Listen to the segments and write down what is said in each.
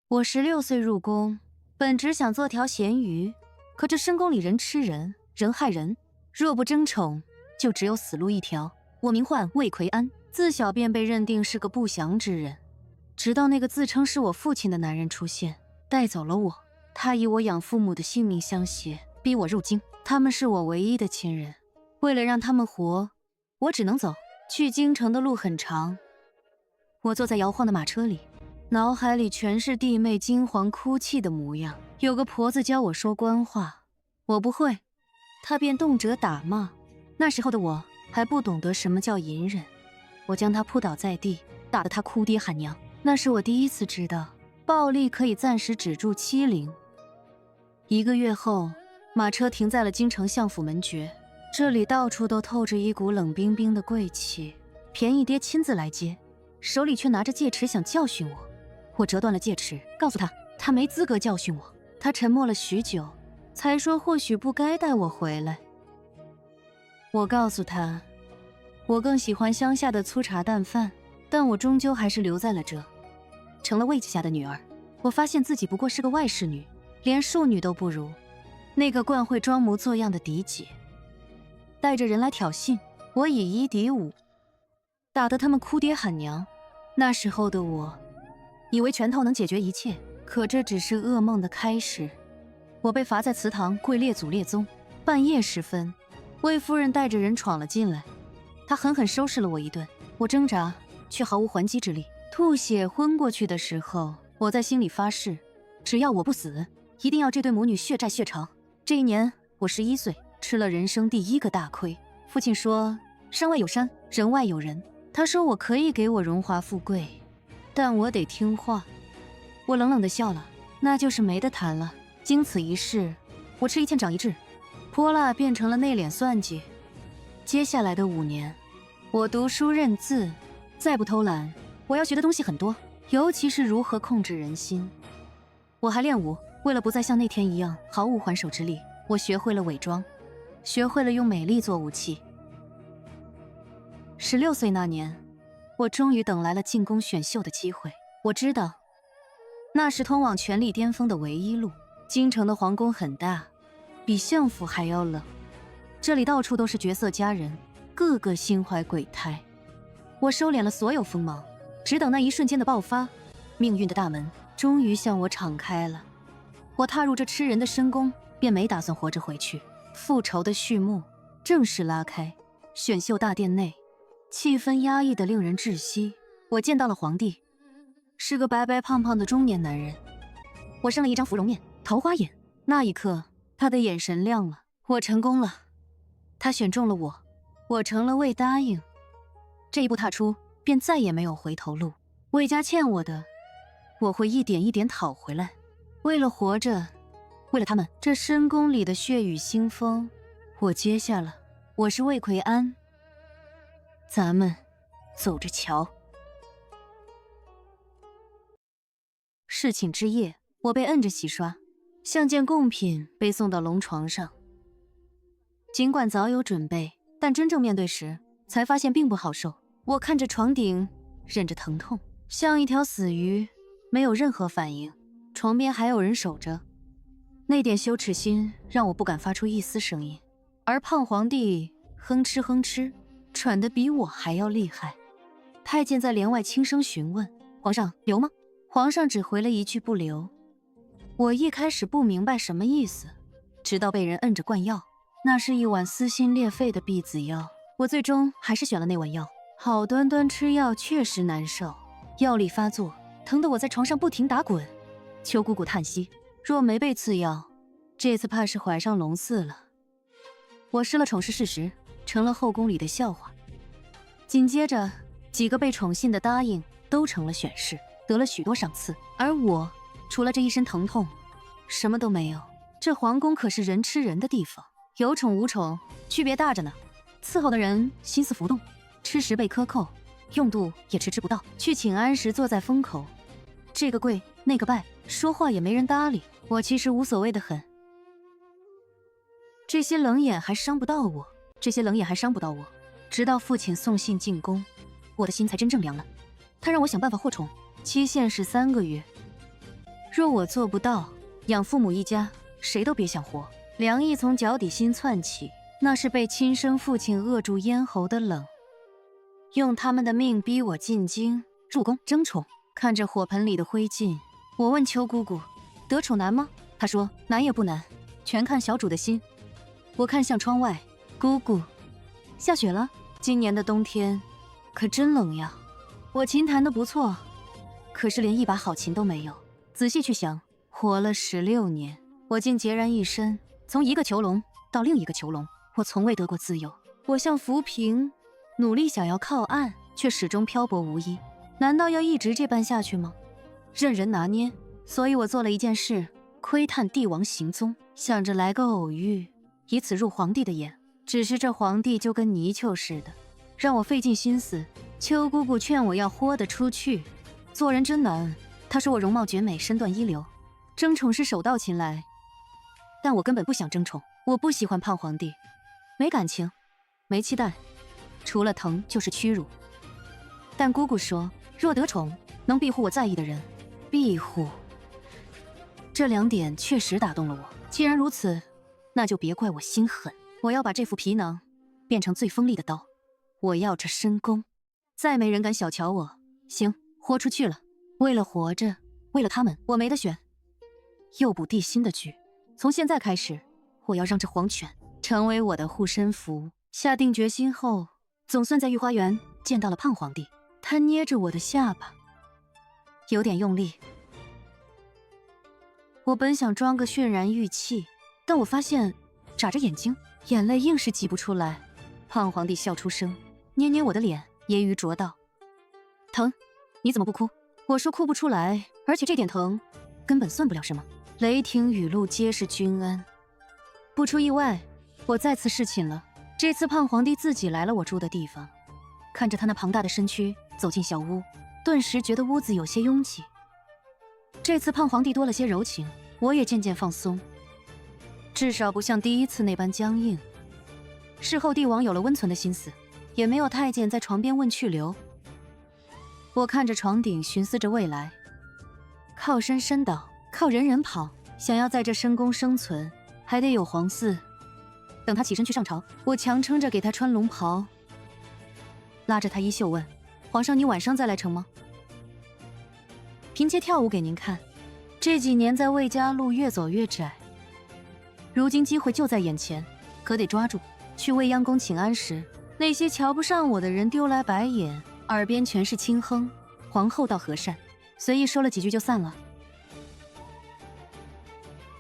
我16岁入宫，本只想做条咸鱼，可这深宫里人吃人，人害人，若不争宠，就只有死路一条。我名唤魏奎安，自小便被认定是个不祥之人，直到那个自称是我父亲的男人出现，带走了我。他以我养父母的性命相胁，逼我入京。他们是我唯一的亲人，为了让他们活，我只能走。去京城的路很长，我坐在摇晃的马车里，脑海里全是弟妹惊惶哭泣的模样。有个婆子教我说官话，我不会，她便动辄打骂。那时候的我还不懂得什么叫隐忍，我将她扑倒在地，打得她哭爹喊娘。那是我第一次知道，暴力可以暂时止住欺凌。1个月后，马车停在了京城相府门诀，这里到处都透着一股冷冰冰的贵气。便宜爹亲自来接，手里却拿着戒尺想教训我。我折断了戒尺，告诉他，他没资格教训我。他沉默了许久，才说或许不该带我回来。我告诉他，我更喜欢乡下的粗茶淡饭，但我终究还是留在了这，成了魏家的女儿。我发现自己不过是个外室女，连庶女都不如。那个惯会装模作样的嫡姐，带着人来挑衅，我以1敌5，打得他们哭爹喊娘。那时候的我，以为拳头能解决一切，可这只是噩梦的开始。我被罚在祠堂跪列祖列宗。半夜时分，魏夫人带着人闯了进来，她狠狠收拾了我一顿。我挣扎，却毫无还击之力。吐血昏过去的时候，我在心里发誓，只要我不死，一定要这对母女血债血偿。这一年我11岁，吃了人生第1个大亏。父亲说，山外有山，人外有人。他说我可以给我荣华富贵，但我得听话。我冷冷地笑了，那就是没得谈了。经此一事，我吃一堑长一智，泼辣变成了内敛算计。接下来的5年，我读书认字，再不偷懒。我要学的东西很多，尤其是如何控制人心。我还练武，为了不再像那天一样毫无还手之力，我学会了伪装，学会了用美丽做武器。16岁那年，我终于等来了进宫选秀的机会。我知道，那是通往权力巅峰的唯一路。京城的皇宫很大，比相府还要冷，这里到处都是绝色佳人，个个心怀鬼胎。我收敛了所有锋芒，只等那一瞬间的爆发，命运的大门终于向我敞开了。我踏入这吃人的深宫，便没打算活着回去。复仇的序幕正式拉开。选秀大殿内，气氛压抑得令人窒息。我见到了皇帝，是个白白胖胖的中年男人。我生了一张芙蓉面，桃花眼。那一刻，他的眼神亮了。我成功了，他选中了我，我成了魏答应。这一步踏出，便再也没有回头路。魏家欠我的，我会一点一点讨回来。为了活着，为了他们，这深宫里的血雨腥风，我接下了。我是魏奎安，咱们走着瞧。侍寝之夜，我被摁着洗刷，像件贡品被送到龙床上。尽管早有准备，但真正面对时，才发现并不好受。我看着床顶，忍着疼痛，像一条死鱼，没有任何反应。床边还有人守着，那点羞耻心让我不敢发出一丝声音。而胖皇帝哼哧哼哧，喘得比我还要厉害。太监在帘外轻声询问：“皇上留吗？”皇上只回了一句：“不留。”我一开始不明白什么意思，直到被人摁着灌药。那是一碗撕心裂肺的避子药，我最终还是选了那碗药。好端端吃药确实难受，药力发作，疼得我在床上不停打滚。邱姑姑叹息：“若没被赐药，这次怕是怀上龙嗣了。”我失了宠是事实，成了后宫里的笑话。紧接着，几个被宠幸的答应都成了选侍，得了许多赏赐，而我除了这一身疼痛，什么都没有。这皇宫可是人吃人的地方，有宠无宠，区别大着呢。伺候的人心思浮动，吃食被克扣，用度也迟迟不到。去请安时坐在风口，这个跪那个拜，说话也没人搭理。我其实无所谓的很。这些冷眼还伤不到我，直到父亲送信进宫，我的心才真正凉了。他让我想办法获宠，期限是3个月。若我做不到，养父母一家，谁都别想活。凉意从脚底心窜起，那是被亲生父亲扼住咽喉的冷。用他们的命逼我进京入宫争宠。看着火盆里的灰烬，我问秋姑姑：“得宠难吗？”她说：“难也不难，全看小主的心。”我看向窗外，姑姑，下雪了。今年的冬天可真冷呀。我琴弹得不错，可是连一把好琴都没有。仔细去想，活了16年，我竟孑然一身，从一个囚笼到另一个囚笼，我从未得过自由。我像浮萍，努力想要靠岸，却始终漂泊无依。难道要一直这般下去吗？任人拿捏。所以我做了一件事，窥探帝王行踪，想着来个偶遇，以此入皇帝的眼。只是这皇帝就跟泥鳅似的，让我费尽心思。秋姑姑劝我要豁得出去，做人真难。她说我容貌绝美，身段一流，争宠是手到擒来。但我根本不想争宠，我不喜欢胖皇帝，没感情，没期待，除了疼就是屈辱。但姑姑说，若得宠，能庇护我在意的人。庇护，这2点确实打动了我。既然如此，那就别怪我心狠。我要把这副皮囊变成最锋利的刀。我要这深宫，再没人敢小瞧我。行，豁出去了。为了活着，为了他们，我没得选。诱捕帝心的剧，从现在开始，我要让这皇权成为我的护身符。下定决心后，总算在御花园见到了胖皇帝。他捏着我的下巴，有点用力。我本想装个渲然欲泣，但我发现眨着眼睛，眼泪硬是挤不出来。胖皇帝笑出声，捏捏我的脸，揶揄着道：“疼，你怎么不哭？”我说哭不出来，而且这点疼根本算不了什么。雷霆雨露皆是君恩。不出意外，我再次侍寝了。这次胖皇帝自己来了我住的地方，看着他那庞大的身躯走进小屋，顿时觉得屋子有些拥挤。这次胖皇帝多了些柔情，我也渐渐放松，至少不像第一次那般僵硬。事后帝王有了温存的心思，也没有太监在床边问去留。我看着床顶，寻思着未来。靠山山倒，靠人人跑。想要在这深宫生存，还得有皇嗣。等他起身去上朝，我强撑着给他穿龙袍，拉着他衣袖问：“皇上，你晚上再来成吗？嫔妾跳舞给您看。”这几年在魏家路越走越窄，如今机会就在眼前，可得抓住。去未央宫请安时，那些瞧不上我的人丢来白眼，耳边全是轻哼。皇后倒和善，随意说了几句就散了。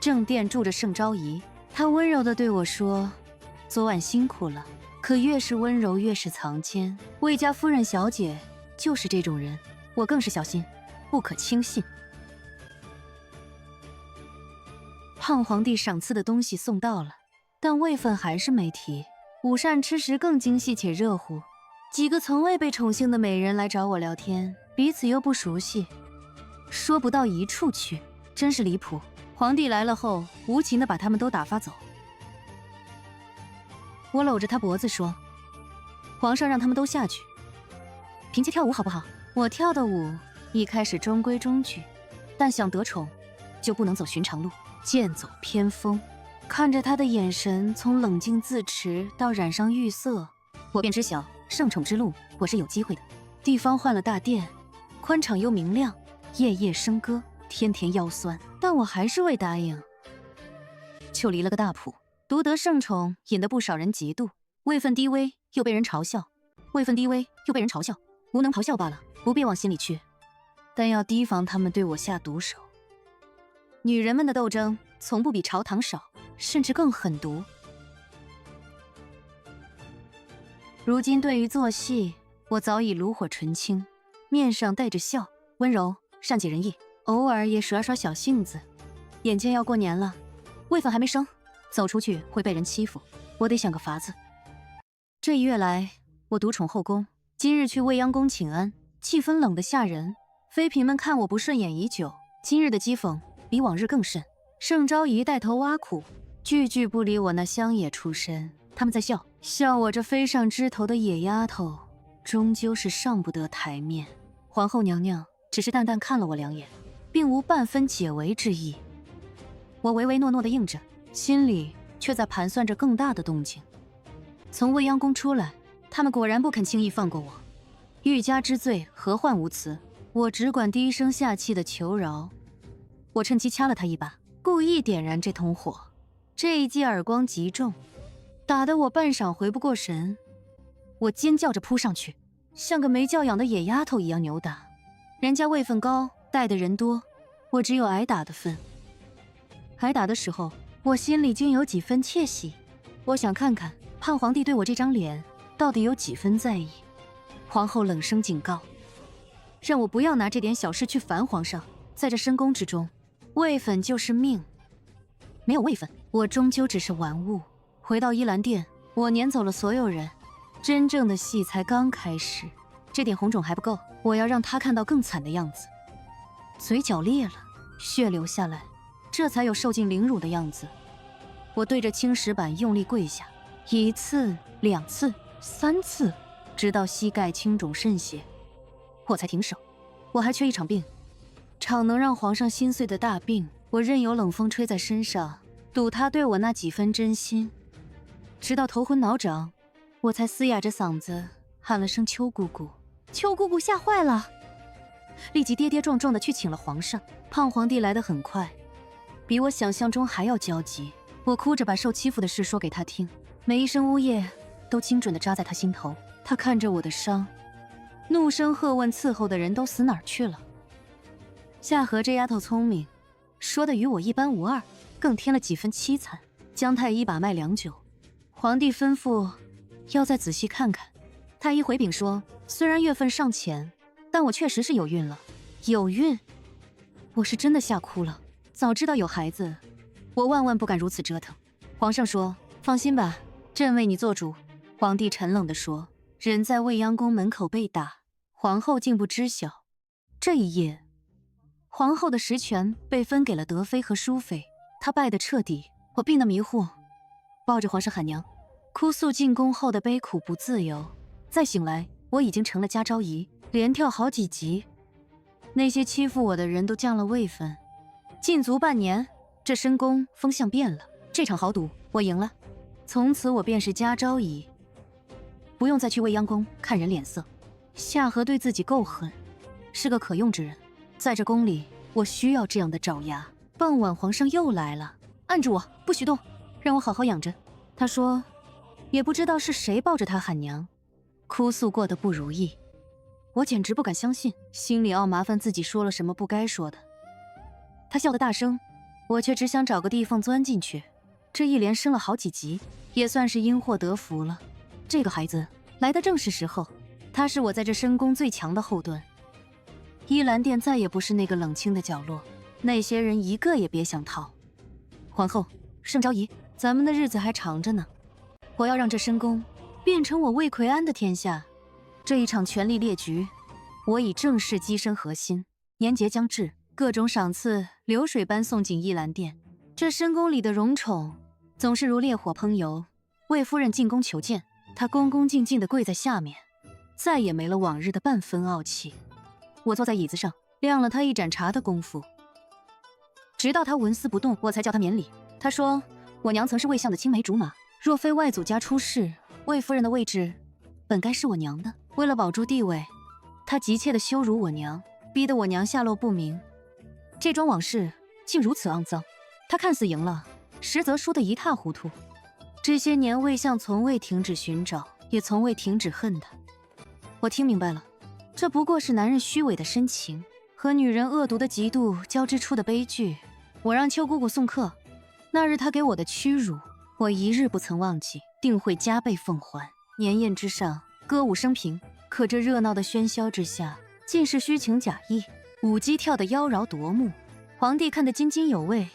正殿住着盛昭仪，她温柔地对我说：“昨晚辛苦了。”可越是温柔越是藏奸，魏家夫人小姐就是这种人，我更是小心，不可轻信。胖皇帝赏赐的东西送到了，但位分还是没提。午膳吃时更精细且热乎，几个从未被宠幸的美人来找我聊天，彼此又不熟悉，说不到一处去，真是离谱。皇帝来了后，无情地把他们都打发走。我搂着他脖子说：“皇上让他们都下去，嫔妾跳舞好不好？”我跳的舞一开始中规中矩，但想得宠，就不能走寻常路，剑走偏锋。看着他的眼神从冷静自持到染上欲色，我便知晓圣宠之路我是有机会的。地方换了大殿，宽敞又明亮，夜夜笙歌，天天腰酸，但我还是未答应，就离了个大谱。独得圣宠，引得不少人嫉妒，位分低微又被人嘲笑，无能咆哮罢了，不必往心里去。但要提防他们对我下毒手。女人们的斗争从不比朝堂少，甚至更狠毒。如今对于做戏，我早已炉火纯青，面上带着笑，温柔善解人意，偶尔也耍耍小性子。眼见要过年了，位分还没升，走出去会被人欺负，我得想个法子。这1月来，我独宠后宫，今日去未央宫请安，气氛冷得吓人。妃嫔们看我不顺眼已久，今日的讥讽比往日更甚。盛昭仪带头挖苦，句句不理我那乡野出身。他们在笑我这飞上枝头的野丫头，终究是上不得台面。皇后娘娘只是淡淡看了我2眼，并无半分解围之意。我唯唯诺诺地应着，心里却在盘算着更大的动静。从未央宫出来，他们果然不肯轻易放过我。欲加之罪，何患无辞？我只管低声下气地求饶。我趁机掐了他一把，故意点燃这通火。这一记耳光极重，打得我半晌回不过神。我尖叫着扑上去，像个没教养的野丫头一样扭打。人家位分高，带的人多，我只有挨打的份。挨打的时候，我心里竟有几分窃喜。我想看看胖皇帝对我这张脸到底有几分在意。皇后冷声警告，让我不要拿这点小事去烦皇上。在这深宫之中，位分就是命，没有位分，我终究只是玩物。回到依兰殿，我撵走了所有人，真正的戏才刚开始。这点红肿还不够，我要让他看到更惨的样子。嘴角裂了，血流下来，这才有受尽凌辱的样子。我对着青石板用力跪下，1次、2次、3次，直到膝盖青肿渗血，我才停手。我还缺一场病，场能让皇上心碎的大病。我任由冷风吹在身上，赌他对我那几分真心。直到头昏脑胀，我才嘶哑着嗓子喊了声邱姑姑。邱姑姑吓坏了，立即跌跌撞撞地去请了皇上。胖皇帝来得很快，比我想象中还要焦急。我哭着把受欺负的事说给他听，每一声呜咽都精准地扎在他心头。他看着我的伤，怒声喝问伺候的人都死哪儿去了。夏荷这丫头聪明，说的与我一般无二，更添了几分凄惨。姜太医把脉良久，皇帝吩咐要再仔细看看。太医回禀说，虽然月份尚浅，但我确实是有孕了。有孕？我是真的吓哭了。早知道有孩子，我万万不敢如此折腾。皇上说，放心吧，朕为你做主。皇帝沉冷地说，人在未央宫门口被打，皇后竟不知晓。这一夜，皇后的实权被分给了德妃和淑妃，她败得彻底。我病得迷糊，抱着皇上喊娘，哭诉进宫后的悲苦不自由。再醒来，我已经成了家昭仪，连跳好几级。那些欺负我的人都降了位分。禁足半年，这深宫风向变了。这场豪赌我赢了，从此我便是家昭仪，不用再去未央宫看人脸色。夏荷对自己够狠，是个可用之人。在这宫里，我需要这样的爪牙。傍晚，皇上又来了，按住我，不许动，让我好好养着。他说，也不知道是谁抱着他喊娘，哭诉过的不如意。我简直不敢相信，心里傲麻烦自己说了什么不该说的。他笑得大声，我却只想找个地缝钻进去。这一连升了好几级，也算是因祸得福了。这个孩子来的正是时候，他是我在这深宫最强的后盾。依兰殿再也不是那个冷清的角落，那些人一个也别想逃。皇后，盛昭仪，咱们的日子还长着呢。我要让这深宫变成我魏奎安的天下。这一场权力列局，我已正式跻身核心。年节将至，各种赏赐流水般送进依兰殿。这深宫里的荣宠总是如烈火烹油。魏夫人进宫求见，她恭恭敬敬地跪在下面，再也没了往日的半分傲气。我坐在椅子上，晾了她一盏茶的功夫，直到她纹丝不动，我才叫她免礼。她说，我娘曾是魏相的青梅竹马，若非外祖家出事，魏夫人的位置本该是我娘的。为了保住地位，她急切地羞辱我娘，逼得我娘下落不明。这桩往事竟如此肮脏，她看似赢了，实则输得一塌糊涂。这些年，魏相从未停止寻找，也从未停止恨她。我听明白了，这不过是男人虚伪的深情和女人恶毒的嫉妒交织出的悲剧。我让邱姑姑送客，那日她给我的屈辱，我一日不曾忘记，定会加倍奉还。年宴之上，歌舞升平，可这热闹的喧嚣之下，尽是虚情假意，舞姬跳得妖娆夺目，皇帝看得津津有味。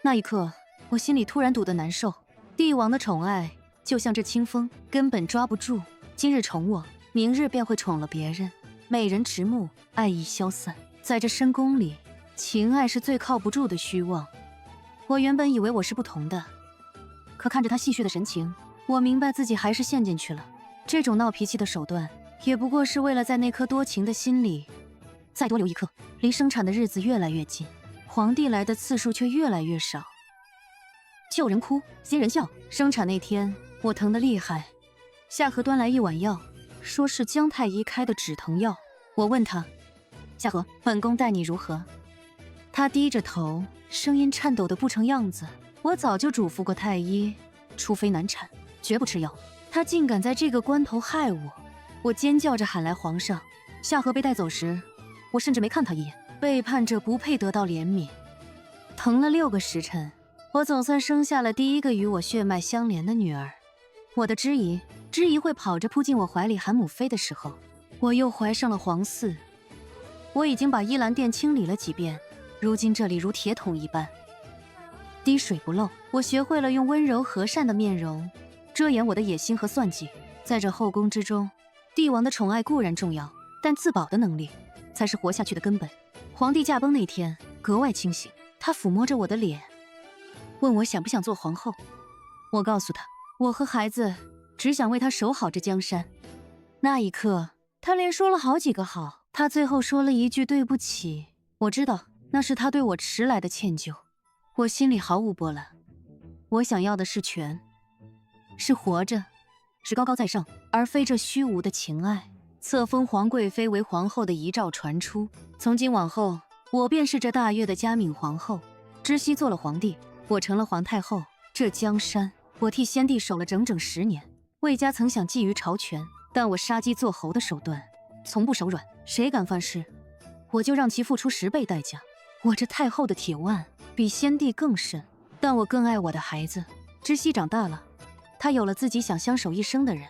那一刻，我心里突然堵得难受。帝王的宠爱就像这清风，根本抓不住。今日宠我，明日便会宠了别人。美人迟暮，爱意消散。在这深宫里，情爱是最靠不住的虚妄。我原本以为我是不同的，可看着他戏谑的神情，我明白自己还是陷进去了。这种闹脾气的手段，也不过是为了在那颗多情的心里再多留一刻，离生产的日子越来越近，皇帝来的次数却越来越少。救人哭，新人笑。生产那天，我疼得厉害，夏荷端来一碗药，说是姜太医开的止疼药。我问他：“夏荷，本宫待你如何？”他低着头，声音颤抖得不成样子。我早就嘱咐过太医，除非难产，绝不吃药。他竟敢在这个关头害我！我尖叫着喊来皇上。夏荷被带走时，我甚至没看他一眼。背叛者不配得到怜悯。疼了6个时辰，我总算生下了第一个与我血脉相连的女儿。我的知姨会跑着扑进我怀里喊母妃的时候，我又怀上了皇嗣。我已经把依兰殿清理了几遍，如今这里如铁桶一般，滴水不漏。我学会了用温柔和善的面容遮掩我的野心和算计。在这后宫之中，帝王的宠爱固然重要，但自保的能力才是活下去的根本。皇帝驾崩那天格外清醒，他抚摸着我的脸，问我想不想做皇后。我告诉他，我和孩子只想为他守好这江山。那一刻，他连说了好几个好。他最后说了一句对不起，我知道那是他对我迟来的歉疚。我心里毫无波澜。我想要的是权，是活着，是高高在上，而非这虚无的情爱。册封皇贵妃为皇后的遗诏传出，从今往后，我便是这大越的嘉敏皇后。知悉做了皇帝，我成了皇太后。这江山，我替先帝守了整整10年。魏家曾想觊觎朝权，但我杀鸡做猴的手段从不手软。谁敢犯事，我就让其付出10倍代价。我这太后的铁腕比先帝更甚，但我更爱我的孩子。知悉长大了，他有了自己想相守一生的人。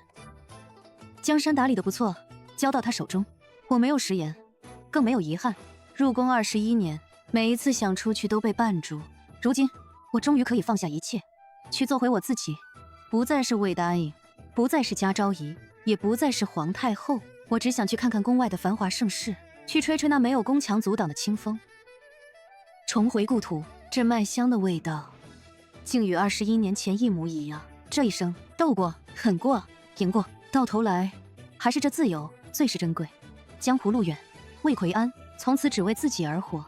江山打理得不错，交到他手中，我没有食言，更没有遗憾。入宫21年，每一次想出去都被绊住。如今，我终于可以放下一切，去做回我自己，不再是魏答应，不再是嘉昭仪，也不再是皇太后。我只想去看看宫外的繁华盛世，去吹吹那没有宫墙阻挡的清风，重回故土。这麦香的味道，竟与21年前一模一样。这一生斗过、狠过、赢过，到头来，还是这自由最是珍贵。江湖路远，魏奎安从此只为自己而活。